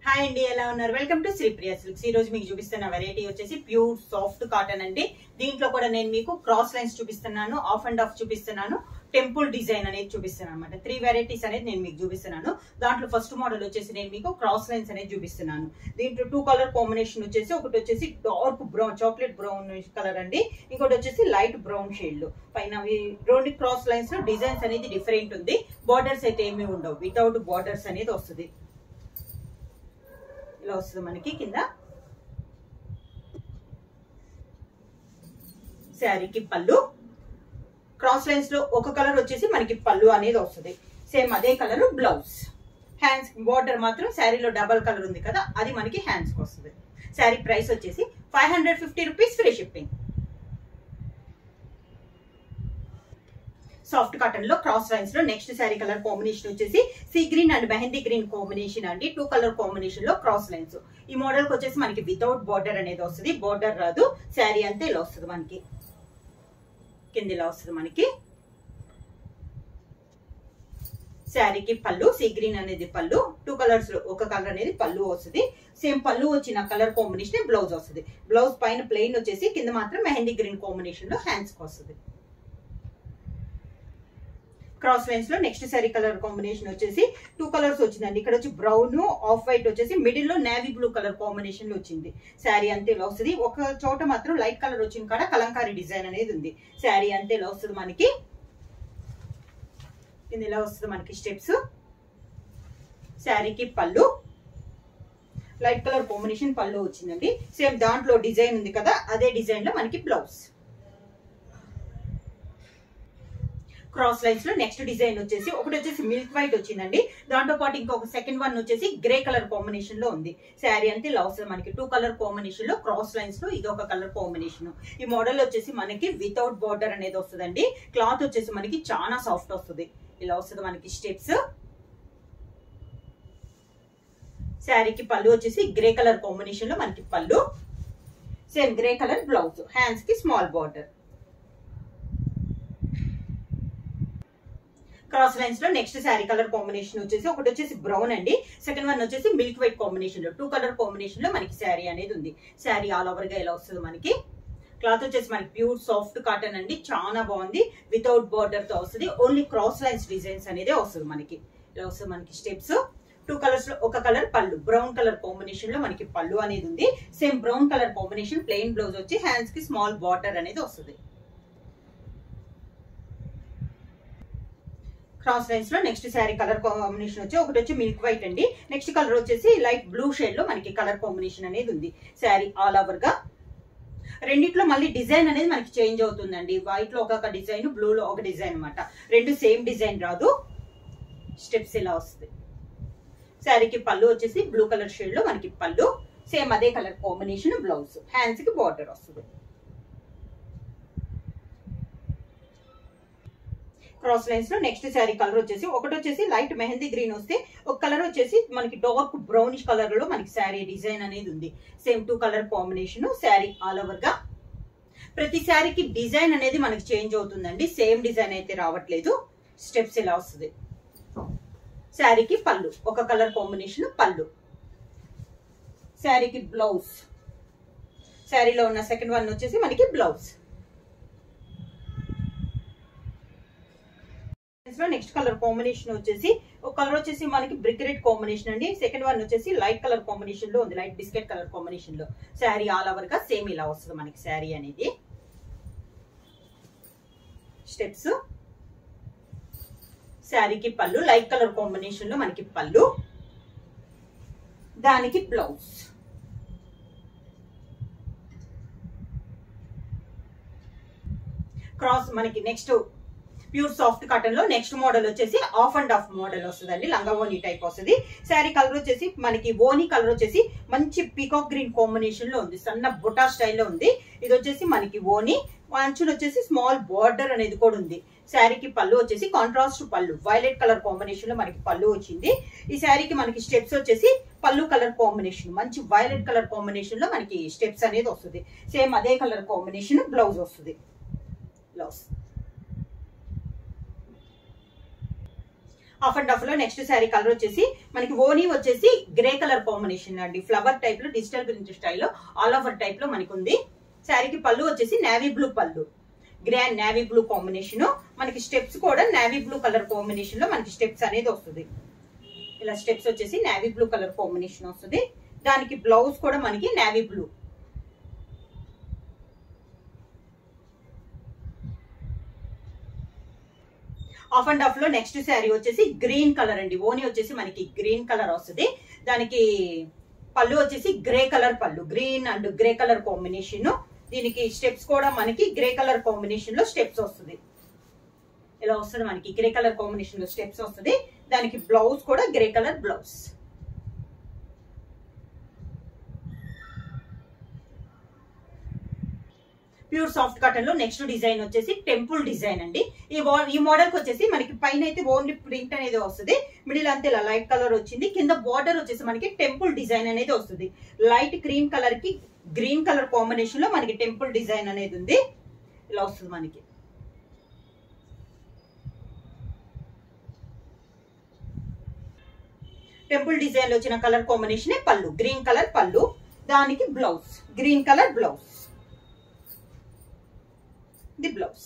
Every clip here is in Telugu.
హాయ్ అండి, ఎలా ఉన్నారు? Welcome to Sri Priya silks. ఈ రోజు మీకు చూపిస్తున్న వెరైటీ వచ్చేసి ప్యూర్ సాఫ్ట్ కాటన్ అండి. దీంట్లో కూడా నేను మీకు క్రాస్ లైన్స్ చూపిస్తున్నాను, ఆఫ్ అండ్ ఆఫ్ చూపిస్తున్నాను, టెంపుల్ డిజైన్ అనేది చూపిస్తున్నాను అనమాట. 3 వెరైటీస్ అనేది నేను మీకు చూపిస్తున్నాను. దాంట్లో ఫస్ట్ మోడల్ వచ్చేసి నేను మీకు క్రాస్ లైన్స్ అనేది చూపిస్తున్నాను. దీంట్లో 2 కలర్ కాంబినేషన్ వచ్చేసి, ఒకటి వచ్చేసి dark brown, chocolate brown colour అండి, ఇంకోటి వచ్చేసి లైట్ బ్రౌన్ షేడ్ లో. పైన రెండు క్రాస్ లైన్స్ లో డిజైన్స్ అనేది డిఫరెంట్ ఉంది. బార్డర్స్ అయితే ఏమీ ఉండవు, వితౌట్ బార్డర్స్ అనేది వస్తుంది. ఇలా వస్తుంది మనకి. కింద శారీకి పళ్ళు, క్రాస్ లైన్స్ లో ఒక కలర్ వచ్చేసి మనకి పళ్ళు అనేది వస్తుంది. సేమ్ అదే కలర్ బ్లౌజ్. హ్యాండ్స్ బార్డర్ మాత్రం శారీలో డబల్ కలర్ ఉంది కదా, అది మనకి హ్యాండ్స్ కి వస్తుంది. శారీ ప్రైస్ వచ్చేసి 550 rupees, free shipping. Soft cotton లో క్రాస్ లైన్స్ లో నెక్స్ట్ శారీ కలర్ కాంబినేషన్ వచ్చేసి sea green and mehndi green combination అండి. 2 కలర్ కాంబినేషన్ లో క్రాస్ లైన్స్. ఈ మోడల్ కి వచ్చేసి మనకి వితౌట్ బార్డర్ అనేది వస్తుంది. బార్డర్ రాదు, శారీ అంతే ఇలా వస్తుంది మనకి. కింద ఇలా వస్తుంది మనకి. శారీకి పళ్ళు, సీ గ్రీన్ అనేది పళ్ళు, 2 కలర్స్ లో ఒక కలర్ అనేది పళ్ళు వస్తుంది. సేమ్ పళ్ళు వచ్చిన కలర్ కాంబినేషన్ బ్లౌజ్ వస్తుంది. బ్లౌజ్ పైన ప్లెయిన్ వచ్చేసి, కింద మాత్రం మెహందీ గ్రీన్ కాంబినేషన్ లో హ్యాండ్స్ కి వస్తుంది. క్రాస్ లైన్స్ లో నెక్స్ట్ శారీ కలర్ కాంబినేషన్ వచ్చేసి 2 కలర్స్ వచ్చిందండి. ఇక్కడ వచ్చి బ్రౌన్, ఆఫ్ వైట్ వచ్చేసి మిడిల్ లో నేవీ బ్లూ కలర్ కాంబినేషన్ లో వచ్చింది. శారీ అంతే ఇలా వస్తుంది. ఒక చోట మాత్రం లైట్ కలర్ వచ్చింది కాడ కలంకారీ డిజైన్ అనేది ఉంది. శారీ అంతే ఇలా వస్తుంది మనకి. కింద ఇలా వస్తుంది మనకి స్టెప్స్. శారీకి పళ్ళు, లైట్ కలర్ కాంబినేషన్ పళ్ళు వచ్చిందండి. సేమ్ దాంట్లో డిజైన్ ఉంది కదా, అదే డిజైన్ లో మనకి బ్లౌజ్. క్రాస్ లైన్స్ లో నెక్స్ట్ డిజైన్ వచ్చేసి, ఒకటి వచ్చేసి మిల్క్ వైట్ వచ్చిందండి. దాంతో పాటు ఇంకొక సెకండ్ వన్ వచ్చేసి గ్రే కలర్ కాంబినేషన్ లో ఉంది. శారీ అంతే ఇలా వస్తుంది మనకి. 2 కలర్ కాంబినేషన్ లో క్రాస్ లైన్స్ లో ఇది ఒక కలర్ కాంబినేషన్. ఈ మోడల్ వచ్చేసి మనకి వితౌట్ బార్డర్ అనేది వస్తుందండి. క్లాత్ వచ్చేసి మనకి చాలా సాఫ్ట్ వస్తుంది. ఇలా వస్తుంది మనకి స్టెప్స్. శారీకి పళ్ళు వచ్చేసి గ్రే కలర్ కాంబినేషన్ లో మనకి పళ్ళు. Same grey colour blouse. Hands కి స్మాల్ బార్డర్. క్రాస్ లైన్స్ లో నెక్స్ట్ శారీ కలర్ కాంబినేషన్ వచ్చేసి, ఒకటి వచ్చేసి బ్రౌన్ అండి, సెకండ్ వన్ వచ్చేసి మిల్క్ వైట్ కాంబినేషన్ లో. 2 కలర్ కాంబినేషన్ లో మనకి శారీ అనేది ఉంది. శారీ ఆల్ ఓవర్ గా ఇలా వస్తుంది మనకి. క్లాత్ వచ్చేసి మనకి ప్యూర్ సాఫ్ట్ కాటన్ అండి, చాలా బాగుంది. వితౌట్ బార్డర్ తో వస్తుంది. ఓన్లీ క్రాస్ లైన్స్ డిజైన్స్ అనేది వస్తుంది మనకి. ఇలా వస్తుంది మనకి స్టెప్స్. 2 కలర్స్ లో ఒక కలర్ పళ్ళు, బ్రౌన్ కలర్ కాంబినేషన్ లో మనకి పళ్ళు అనేది ఉంది. Same brown colour combination plain blouse వచ్చి హ్యాండ్స్ కి స్మాల్ బార్డర్ అనేది వస్తుంది. క్రాస్ లైన్స్ లో నెక్స్ట్ శారీ కలర్ కాంబినేషన్ వచ్చి, ఒకటి వచ్చి మిల్క్ వైట్ అండి, నెక్స్ట్ కలర్ వచ్చేసి లైట్ బ్లూ షేడ్ లో మనకి కలర్ కాంబినేషన్ అనేది ఉంది. శారీ ఆల్ ఓవర్ గా. రెండిట్లో మళ్ళీ డిజైన్ అనేది మనకి చేంజ్ అవుతుందండి. వైట్ లో ఒక డిజైన్, బ్లూ లో ఒక డిజైన్ అనమాట. రెండు సేమ్ డిజైన్ రాదు. స్టెప్స్ ఇలా వస్తుంది. శారీకి పళ్ళు వచ్చేసి బ్లూ కలర్ షేడ్ లో మనకి పళ్ళు. సేమ్ అదే కలర్ కాంబినేషన్ బ్లౌజ్. హ్యాండ్స్ కి బార్డర్ వస్తుంది. క్రాస్ లైన్స్ లో నెక్స్ట్ శారీ కలర్ వచ్చేసి, ఒకటి వచ్చేసి లైట్ మెహందీ గ్రీన్ వస్తే, ఒక కలర్ వచ్చేసి మనకి డార్క్ బ్రౌనిష్ కలర్ లో మనకి శారీ డిజైన్ అనేది ఉంది. Same 2 colour combination. Sari all over గా. ప్రతి శారీకి డిజైన్ అనేది మనకి చేంజ్ అవుతుందండి, సేమ్ డిజైన్ అయితే రావట్లేదు. స్టెప్స్ ఇలా వస్తుంది. శారీకి పళ్ళు, ఒక కలర్ కాంబినేషన్ పళ్ళు. శారీకి బ్లౌజ్. శారీలో ఉన్న సెకండ్ వన్ వచ్చేసి మనకి బ్లౌజ్. నెక్స్ట్ కలర్ కాంబినేషన్ వచ్చేసి, ఒక కలర్ వచ్చేసి మనకి బ్రిక్ రెడ్ కాంబినేషన్ అండి, సెకండ్ వన్ వచ్చేసి లైట్ కలర్ కాంబినేషన్ లో ఉంది, లైట్ బిస్కెట్ కలర్ కాంబినేషన్ లో. శారీ ఆల్ ఓవర్ గా సేమ్ ఇలా వస్తుంది మనకి శారీ అనేది. స్టెప్స్. శారీకి పళ్ళు, లైట్ కలర్ కాంబినేషన్ లో మనకి పళ్ళు, దానికి బ్లౌజ్. క్రాస్ మనకి నెక్స్ట్ ప్యూర్ సాఫ్ట్ కాటన్ లో నెక్స్ట్ మోడల్ వచ్చేసి ఆఫ్ అండ్ ఆఫ్ మోడల్ వస్తుందండి. లంగా ఓనీ టైప్ వస్తుంది. శారీ కలర్ వచ్చేసి మనకి ఓనీ కలర్ వచ్చేసి మంచి పీకాక్ గ్రీన్ కాంబినేషన్ లో ఉంది, సన్న బుటా స్టైల్లో ఉంది. ఇది వచ్చేసి మనకి ఓనీ. అంచులు వచ్చేసి స్మాల్ బార్డర్ అనేది కూడా ఉంది. శారీకి పళ్ళు వచ్చేసి కాంట్రాస్ట్ పళ్ళు, వైలెట్ కలర్ కాంబినేషన్ లో మనకి పళ్ళు వచ్చింది. ఈ శారీకి మనకి స్టెప్స్ వచ్చేసి పళ్ళు కలర్ కాంబినేషన్, మంచి వైలెట్ కలర్ కాంబినేషన్ లో మనకి స్టెప్స్ అనేది వస్తుంది. సేమ్ అదే కలర్ కాంబినేషన్ బ్లౌజ్ వస్తుంది. బ్లౌజ్ ఆఫ్ అండ్ ఆఫ్ లో నెక్స్ట్ శారీ కలర్ వచ్చేసి మనకి ఓనీ వచ్చేసి గ్రే కలర్ కాంబినేషన్ అండి. ఫ్లవర్ టైప్ లో డిజిటల్ ప్రింట్ స్టైల్లో ఆల్ ఓవర్ టైప్ లో మనకి ఉంది. శారీకి పళ్ళు వచ్చేసి నేవీ బ్లూ పళ్ళు, గ్రాండ్ నేవీ బ్లూ కాంబినేషన్. మనకి స్టెప్స్ కూడా నేవీ బ్లూ కలర్ కాంబినేషన్ లో మనకి స్టెప్స్ అనేది వస్తుంది. ఇలా స్టెప్స్ వచ్చేసి నేవీ బ్లూ కలర్ కాంబినేషన్ వస్తుంది. దానికి బ్లౌజ్ కూడా మనకి navy blue. Of and of లో నెక్స్ట్ శారీ వచ్చేసి గ్రీన్ కలర్ అండి. ఓనీ వచ్చేసి మనకి గ్రీన్ కలర్ వస్తుంది. దానికి పళ్ళు వచ్చేసి గ్రే కలర్ పళ్ళు, green and grey colour combination. దీనికి స్టెప్స్ కూడా మనకి గ్రే కలర్ కాంబినేషన్ లో స్టెప్స్ వస్తుంది. ఇలా వస్తుంది మనకి గ్రే కలర్ కాంబినేషన్ లో స్టెప్స్ వస్తుంది. దానికి బ్లౌజ్ కూడా grey colour blouse. Pure soft cotton లో నెక్స్ట్ డిజైన్ వచ్చేసి టెంపుల్ డిజైన్ అండి. ఈ మోడల్ కి వచ్చేసి మనకి పైన అయితే ఓన్లీ ప్రింట్ అనేది వస్తుంది. మిడిల్ అంతే ఇలా లైట్ కలర్ వచ్చింది. కింద బార్డర్ వచ్చేసి మనకి టెంపుల్ డిజైన్ అనేది వస్తుంది. లైట్ క్రీమ్ కలర్ కి గ్రీన్ కలర్ కాంబినేషన్ లో మనకి టెంపుల్ డిజైన్ అనేది ఉంది. ఇలా వస్తుంది మనకి. టెంపుల్ డిజైన్ లో వచ్చిన కలర్ కాంబినేషన్ పళ్ళు, గ్రీన్ కలర్ పళ్ళు. దానికి blouse green colour blouse. The blouse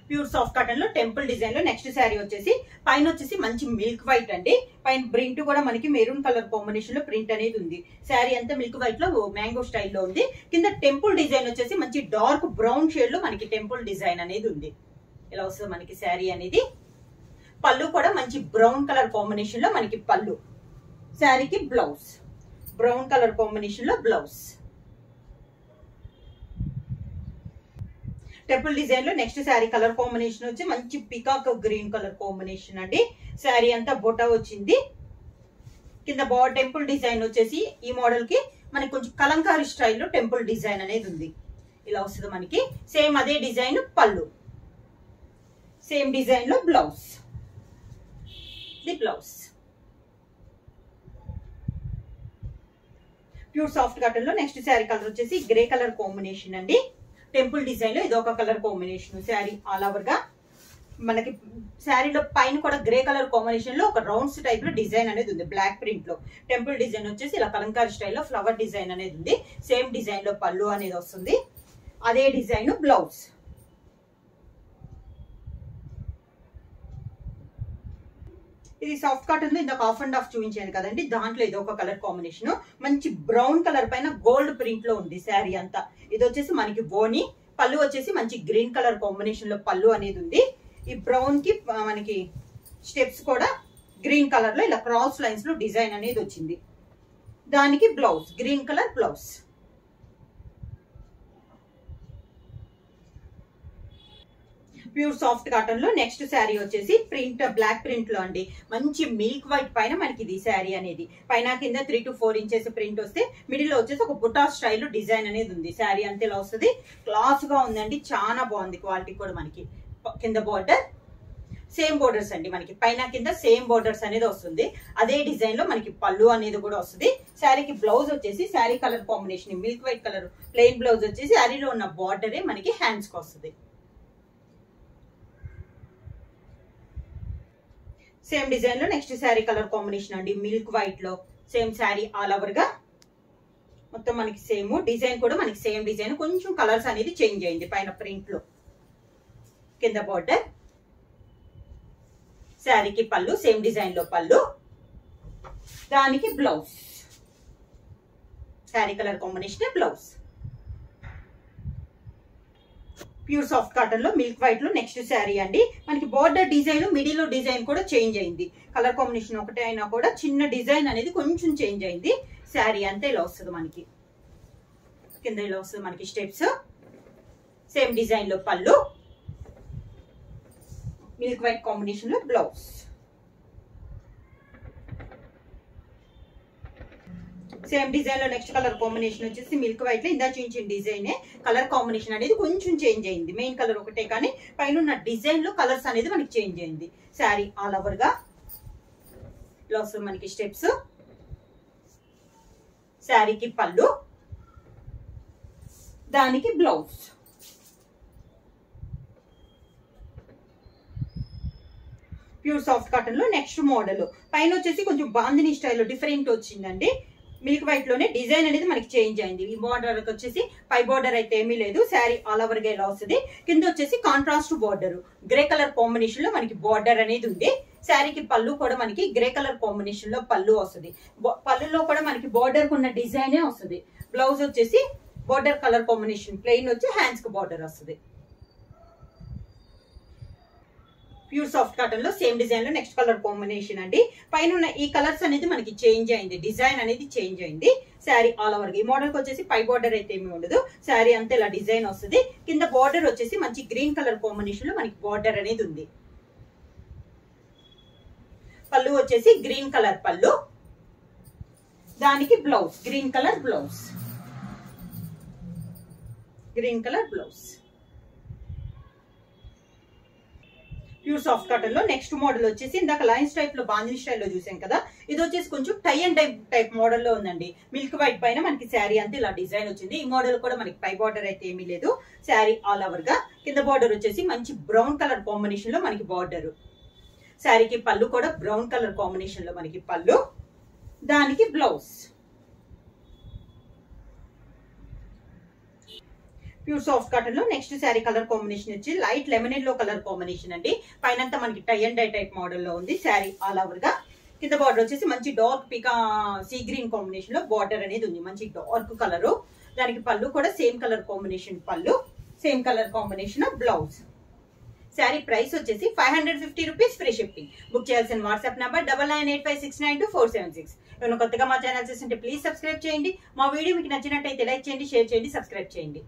pure soft cotton లో టెంపుల్ డిజైన్ లో నెక్స్ట్ శారీ వచ్చేసి పైన వచ్చేసి మంచి మిల్క్ వైట్ అండి. పైన ప్రింట్ కూడా మనకి మెరూన్ కలర్ కాంబినేషన్ లో ప్రింట్ అనేది ఉంది. శారీ అంతా మిల్క్ వైట్ లో మ్యాంగో స్టైల్లో ఉంది. కింద టెంపుల్ డిజైన్ వచ్చేసి మంచి డార్క్ బ్రౌన్ షేడ్ లో మనకి టెంపుల్ డిజైన్ అనేది ఉంది. ఇలా వస్తుంది మనకి శారీ అనేది. పళ్ళు కూడా మంచి బ్రౌన్ కలర్ కాంబినేషన్ లో మనకి పళ్ళు. శారీకి బ్లౌజ్ బ్రౌన్ కలర్ కాంబినేషన్ లో బ్లౌజ్. టెంపుల్ డిజైన్ లో నెక్స్ట్ శారీ కలర్ కాంబినేషన్ వచ్చి మంచి పికాక్ గ్రీన్ కలర్ కాంబినేషన్ అండి. శారీ అంతా బొటా వచ్చింది. కింద టెంపుల్ డిజైన్ వచ్చేసి ఈ మోడల్ కి మనకి కొంచెం కలంకారీ స్టైల్లో టెంపుల్ డిజైన్ అనేది ఉంది. ఇలా వస్తుంది మనకి. సేమ్ అదే డిజైన్ పళ్ళు, సేమ్ డిజైన్ లో blouse. The blouse pure soft cotton లో నెక్స్ట్ శారీ కలర్ వచ్చేసి గ్రే కలర్ కాంబినేషన్ అండి. టెంపుల్ డిజైన్ లో ఇదొక colour combination. Sari all over గా మనకి శారీలో పైన కూడా గ్రే కలర్ కాంబినేషన్ లో ఒక రౌండ్స్ టైప్ లో డిజైన్ అనేది ఉంది. బ్లాక్ ప్రింట్ లో టెంపుల్ డిజైన్ వచ్చేసి ఇలా కలంకారీ స్టైల్లో ఫ్లవర్ డిజైన్ అనేది ఉంది. సేమ్ డిజైన్ లో పళ్ళు అనేది వస్తుంది. అదే డిజైన్ బ్లౌజ్. ఇది సాఫ్ట్ కాటన్ లో ఇందాక ఆఫ్ అండ్ ఆఫ్ చూపించాను కదండి, దాంట్లో ఇది ఒక కలర్ కాంబినేషన్. మంచి బ్రౌన్ కలర్ పైన గోల్డ్ ప్రింట్ లో ఉంది శారీ అంతా. ఇది వచ్చేసి మనకి బోని. పళ్ళు వచ్చేసి మంచి గ్రీన్ కలర్ కాంబినేషన్ లో పళ్ళు అనేది ఉంది. ఈ బ్రౌన్ కి మనకి స్టెప్స్ కూడా గ్రీన్ కలర్ లో ఇలా క్రాస్ లైన్స్ లో డిజైన్ అనేది వచ్చింది. దానికి blouse green colour blouse. Pure soft cotton లో నెక్స్ట్ శారీ వచ్చేసి ప్రింట్ బ్లాక్ ప్రింట్ లో అండి. మంచి మిల్క్ వైట్ పైన మనకి ఇది శారీ అనేది. పైన కింద 3 to 4 ఇంచెస్ ప్రింట్ వస్తే మిడిల్ లో వచ్చేసి ఒక బుటా స్టైల్ డిజైన్ అనేది ఉంది. శారీ అంతే ఇలా వస్తుంది. క్లాస్ గా ఉందండి, చాలా బాగుంది. క్వాలిటీ కూడా మనకి కింద బార్డర్ సేమ్ బోర్డర్స్ అండి. మనకి పైన కింద సేమ్ బోర్డర్స్ అనేది వస్తుంది. అదే డిజైన్ లో మనకి పళ్ళు అనేది కూడా వస్తుంది. శారీకి బ్లౌజ్ వచ్చేసి sari colour combination milk white colour plain blouse వచ్చేసి శారీలో ఉన్న బార్డరే మనకి హ్యాండ్స్ కి వస్తుంది. సేమ్ డిజైన్ లో నెక్స్ట్ శారీ కలర్ కాంబినేషన్ అండి. మిల్క్ వైట్ లో సేమ్ శారీ ఆల్ ఓవర్ గా మొత్తం మనకి సేమ్ డిజైన్ కూడా మనకి సేమ్ డిజైన్. కొంచెం కలర్స్ అనేది చేంజ్ అయింది పైన ప్రింట్ లో. కింద బార్డర్, శారీకి పళ్ళు సేమ్ డిజైన్ లో పళ్ళు. దానికి blouse sari colour combination blouse. Pure soft cotton లో మిల్క్ వైట్ లో నెక్స్ట్ శారీ అండి. మనకి బోర్డర్ డిజైన్ మిడిల్ లో డిజైన్ కూడా చేంజ్ అయింది. కలర్ కాంబినేషన్ ఒకటే అయినా కూడా చిన్న డిజైన్ అనేది కొంచెం చేంజ్ అయింది. శారీ అంతా ఇలా వస్తుంది మనకి. కింద ఇలా వస్తుంది మనకి స్టెప్స్. సేమ్ డిజైన్ లో పళ్ళు, మిల్క్ వైట్ కాంబినేషన్ లో బ్లౌజ్. సేమ్ డిజైన్ లో నెక్స్ట్ కలర్ కాంబినేషన్ వచ్చేసి మిల్క్ వైట్ లో ఇందా చూపించిన డిజైన్ కలర్ కాంబినేషన్ అనేది కొంచెం చేంజ్ అయింది. మెయిన్ కలర్ ఒకటే కానీ పైన ఉన్న డిజైన్ లో కలర్స్ అనేది మనకి చేంజ్ అయింది. శారీ ఆల్ ఓవర్ గా ఇలా వస్తుంది మనకి స్టెప్స్. శారీకి పళ్ళు, దానికి బ్లౌజ్. ప్యూర్ సాఫ్ట్ కాటన్ లో నెక్స్ట్ మోడల్ పైన వచ్చేసి కొంచెం బాందిని స్టైల్ డిఫరెంట్ వచ్చిందండి. మిల్క్ వైట్ లోనే డిజైన్ అనేది మనకి చేంజ్ అయింది. ఈ బార్డర్ వచ్చేసి పై బార్డర్ అయితే ఏమీ లేదు. శారీ ఆల్ ఓవర్ గా ఇలా వస్తుంది. కింద వచ్చేసి contrast border grey colour combination లో మనకి బార్డర్ అనేది ఉంది. శారీకి పళ్ళు కూడా మనకి గ్రే కలర్ కాంబినేషన్ లో పళ్ళు వస్తుంది. పళ్ళులో కూడా మనకి బార్డర్ ఉన్న డిజైనే వస్తుంది. బ్లౌజ్ వచ్చేసి బార్డర్ కలర్ కాంబినేషన్ ప్లెయిన్ వచ్చి హ్యాండ్స్ కి బార్డర్ వస్తుంది. ప్యూర్ సాఫ్ట్ కాటన్ లో సేమ్ డిజైన్ లో నెక్స్ట్ కలర్ కాంబినేషన్ అండి. పైన ఉన్న ఈ కలర్స్ అనేది మనకి చేంజ్ అయింది. డిజైన్ అనేది చేంజ్ అయింది. శారీ ఆల్ ఓవర్ ఈ మోడల్ కి వచ్చేసి పై బార్డర్ అయితే ఏమి ఉండదు. శారీ అంతా ఇలా డిజైన్ వస్తుంది. కింద బార్డర్ వచ్చేసి మంచి గ్రీన్ కలర్ కాంబినేషన్ లో మనకి బార్డర్ అనేది ఉంది. పళ్ళు వచ్చేసి గ్రీన్ కలర్ పళ్ళు, దానికి blouse green colour blouse, green colour blouse. Pure soft cotton లో నెక్స్ట్ మోడల్ వచ్చేసి ఇందాక లైన్స్ టైప్ లో బాందిని స్టైల్లో చూసాం కదా, ఇది వచ్చేసి కొంచెం టై అండ్ టైప్ మోడల్ లో ఉందండి. మిల్క్ వైట్ పైన మనకి శారీ అంతా ఇలా డిజైన్ వచ్చింది. ఈ మోడల్ కూడా మనకి పై బార్డర్ అయితే ఏమీ లేదు. శారీ ఆల్ ఓవర్ గా కింద బార్డర్ వచ్చేసి మంచి బ్రౌన్ కలర్ కాంబినేషన్ లో మనకి బార్డర్. శారీకి పళ్ళు కూడా బ్రౌన్ కలర్ కాంబినేషన్ లో మనకి పళ్ళు, దానికి బ్లౌజ్. ప్యూర్ సాఫ్ట్ కాటన్ లో నెక్స్ట్ శారీ కలర్ కాంబినేషన్ వచ్చి light lemon yellow colour combination అండి. పైనంతా మనకి tie and dye type model లో ఉంది. శారీ ఆల్ ఓవర్ గా కింద బార్డర్ వచ్చేసి మంచి డార్క్ పికా సీ గ్రీన్ కాంబినేషన్ లో బార్డర్ అనేది ఉంది. మంచి డార్క్ కలర్, దానికి పళ్ళు కూడా సేమ్ కలర్ కాంబినేషన్ పళ్ళు, same colour combination blouse. Sari price వచ్చేసి 550 రూపీస్ ఫ్రీ షిప్పింగ్. బుక్ చేయాల్సిన వాట్సాప్ నంబర్ 9985692476. ఏమైనా కొత్తగా మా ఛానల్ చూస్తుంటే ప్లీజ్ సబ్స్క్రైబ్ చేయండి. మా వీడియో మీకు నచ్చినట్టయితే లైక్ చేయండి, షేర్ చేయండి, సబ్స్క్రైబ్ చేయండి.